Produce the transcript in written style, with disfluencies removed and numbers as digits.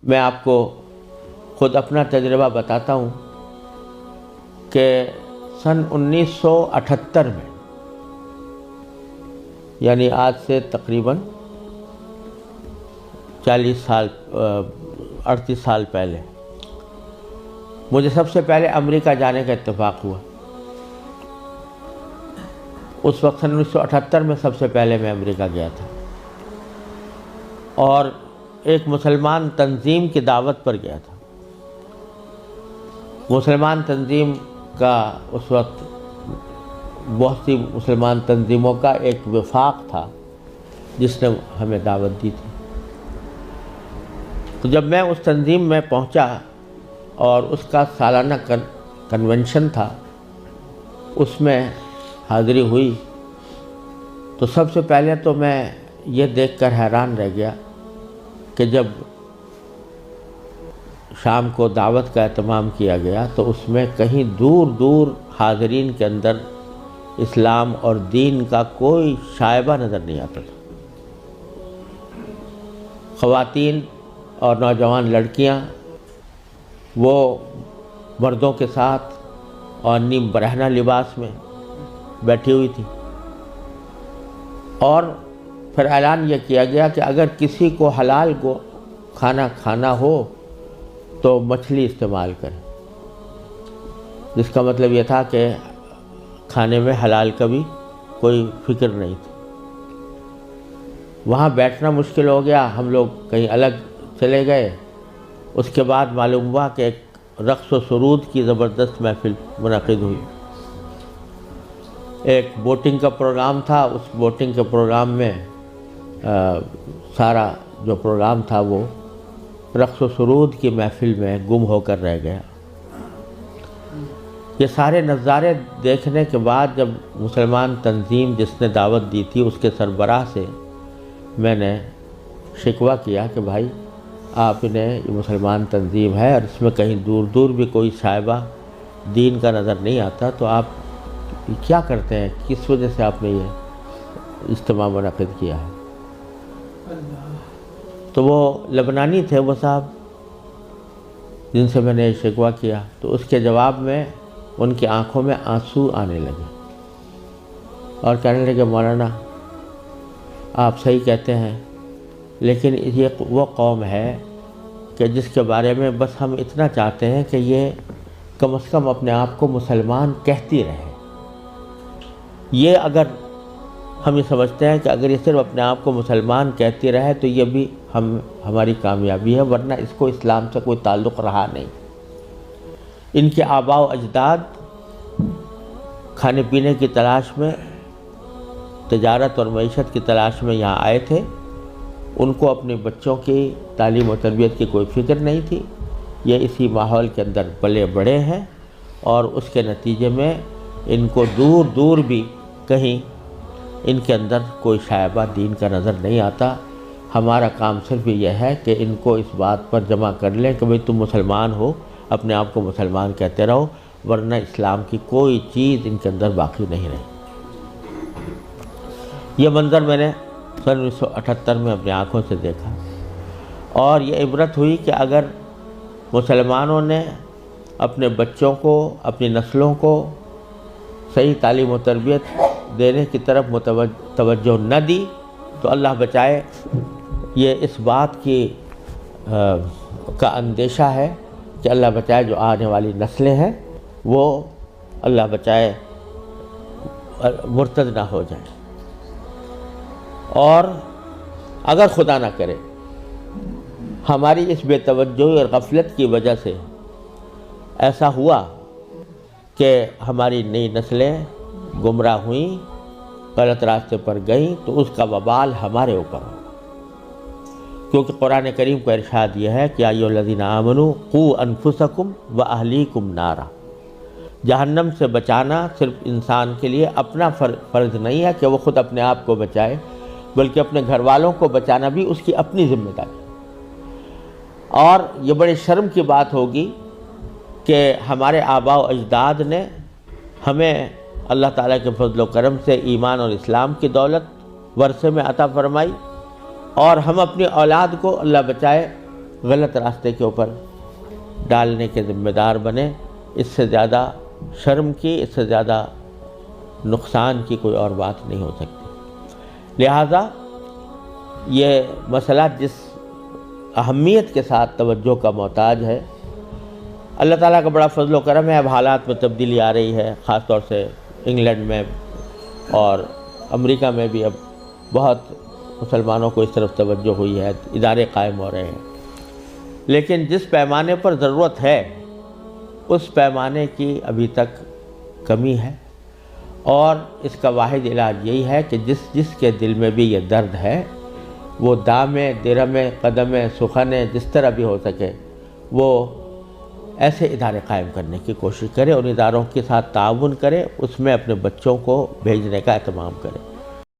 میں آپ کو خود اپنا تجربہ بتاتا ہوں کہ سن 1978 میں، یعنی آج سے تقریباً 38 سال پہلے مجھے سب سے پہلے امریکہ جانے کا اتفاق ہوا۔ اس وقت سن 1978 میں سب سے پہلے میں امریکہ گیا تھا، اور ایک مسلمان تنظیم کی دعوت پر گیا تھا۔ مسلمان تنظیم کا اس وقت بہت سی مسلمان تنظیموں کا ایک وفاق تھا جس نے ہمیں دعوت دی تھی۔ تو جب میں اس تنظیم میں پہنچا اور اس کا سالانہ کنونشن تھا، اس میں حاضری ہوئی، تو سب سے پہلے تو میں یہ دیکھ کر حیران رہ گیا کہ جب شام کو دعوت کا اہتمام کیا گیا تو اس میں کہیں دور دور حاضرین کے اندر اسلام اور دین کا کوئی شائبہ نظر نہیں آتا تھا۔ خواتین اور نوجوان لڑکیاں وہ مردوں کے ساتھ اور نیم برہنہ لباس میں بیٹھی ہوئی تھی، اور پھر اعلان یہ کیا گیا کہ اگر کسی کو حلال کو کھانا کھانا ہو تو مچھلی استعمال کرے، جس کا مطلب یہ تھا کہ کھانے میں حلال کا بھی کوئی فکر نہیں تھی۔ وہاں بیٹھنا مشکل ہو گیا، ہم لوگ کہیں الگ چلے گئے۔ اس کے بعد معلوم ہوا کہ ایک رقص و سرود کی زبردست محفل منعقد ہوئی۔ ایک بوٹنگ کا پروگرام تھا، اس بوٹنگ کے پروگرام میں سارا جو پروگرام تھا وہ رقص و سرود کی محفل میں گم ہو کر رہ گیا۔ یہ سارے نظارے دیکھنے کے بعد جب مسلمان تنظیم جس نے دعوت دی تھی اس کے سربراہ سے میں نے شکوہ کیا کہ بھائی آپ انہیں یہ مسلمان تنظیم ہے اور اس میں کہیں دور دور بھی کوئی شائبہ دین کا نظر نہیں آتا، تو آپ کیا کرتے ہیں، کس وجہ سے آپ نے یہ اجتماع منعقد کیا ہے؟ تو وہ لبنانی تھے وہ صاحب جن سے میں نے شکوہ کیا، تو اس کے جواب میں ان کی آنکھوں میں آنسو آنے لگے اور کہنے لگے مولانا آپ صحیح کہتے ہیں، لیکن یہ وہ قوم ہے کہ جس کے بارے میں بس ہم اتنا چاہتے ہیں کہ یہ کم از کم اپنے آپ کو مسلمان کہتی رہے۔ یہ اگر ہم یہ سمجھتے ہیں کہ اگر یہ صرف اپنے آپ کو مسلمان کہتی رہے تو یہ بھی ہماری کامیابی ہے، ورنہ اس کو اسلام سے کوئی تعلق رہا نہیں۔ ان کے آباء و اجداد کھانے پینے کی تلاش میں، تجارت اور معیشت کی تلاش میں یہاں آئے تھے، ان کو اپنے بچوں کی تعلیم و تربیت کی کوئی فکر نہیں تھی۔ یہ اسی ماحول کے اندر پلے بڑے ہیں، اور اس کے نتیجے میں ان کو دور دور بھی کہیں ان کے اندر کوئی شائبہ دین کا نظر نہیں آتا۔ ہمارا کام صرف یہ ہے کہ ان کو اس بات پر جمع کر لیں کہ بھئی تم مسلمان ہو، اپنے آپ کو مسلمان کہتے رہو، ورنہ اسلام کی کوئی چیز ان کے اندر باقی نہیں رہی۔ یہ منظر میں نے سن 1978 میں اپنی آنکھوں سے دیکھا، اور یہ عبرت ہوئی کہ اگر مسلمانوں نے اپنے بچوں کو، اپنی نسلوں کو صحیح تعلیم و تربیت دینے کی طرف توجہ نہ دی تو اللہ بچائے یہ اس بات کی کا اندیشہ ہے کہ اللہ بچائے جو آنے والی نسلیں ہیں وہ اللہ بچائے مرتد نہ ہو جائیں۔ اور اگر خدا نہ کرے ہماری اس بے توجہی اور غفلت کی وجہ سے ایسا ہوا کہ ہماری نئی نسلیں گمراہ ہوئیں، غلط راستے پر گئیں، تو اس کا وبال ہمارے اوپر ہو، کیونکہ قرآن کریم کا ارشاد یہ ہے کہ یا ایھا الذین آمنوا قوا انفسکم واہلیکم نارا۔ جہنم سے بچانا صرف انسان کے لیے اپنا فرض نہیں ہے کہ وہ خود اپنے آپ کو بچائے، بلکہ اپنے گھر والوں کو بچانا بھی اس کی اپنی ذمہ داری۔ اور یہ بڑے شرم کی بات ہوگی کہ ہمارے آباء و اجداد نے ہمیں اللہ تعالیٰ کے فضل و کرم سے ایمان اور اسلام کی دولت ورثے میں عطا فرمائی، اور ہم اپنی اولاد کو اللہ بچائے غلط راستے کے اوپر ڈالنے کے ذمہ دار بنے۔ اس سے زیادہ شرم کی، اس سے زیادہ نقصان کی کوئی اور بات نہیں ہو سکتی۔ لہٰذا یہ مسئلہ جس اہمیت کے ساتھ توجہ کا محتاج ہے، اللہ تعالیٰ کا بڑا فضل و کرم ہے، اب حالات میں تبدیلی آ رہی ہے، خاص طور سے انگلینڈ میں اور امریکہ میں بھی اب بہت مسلمانوں کو اس طرف توجہ ہوئی ہے، ادارے قائم ہو رہے ہیں، لیکن جس پیمانے پر ضرورت ہے اس پیمانے کی ابھی تک کمی ہے، اور اس کا واحد علاج یہی ہے کہ جس کے دل میں بھی یہ درد ہے وہ دامے درہمے قدمے سخنے جس طرح بھی ہو سکے وہ ایسے ادارے قائم کرنے کی کوشش کرے، ان اداروں کے ساتھ تعاون کرے، اس میں اپنے بچوں کو بھیجنے کا اہتمام کرے۔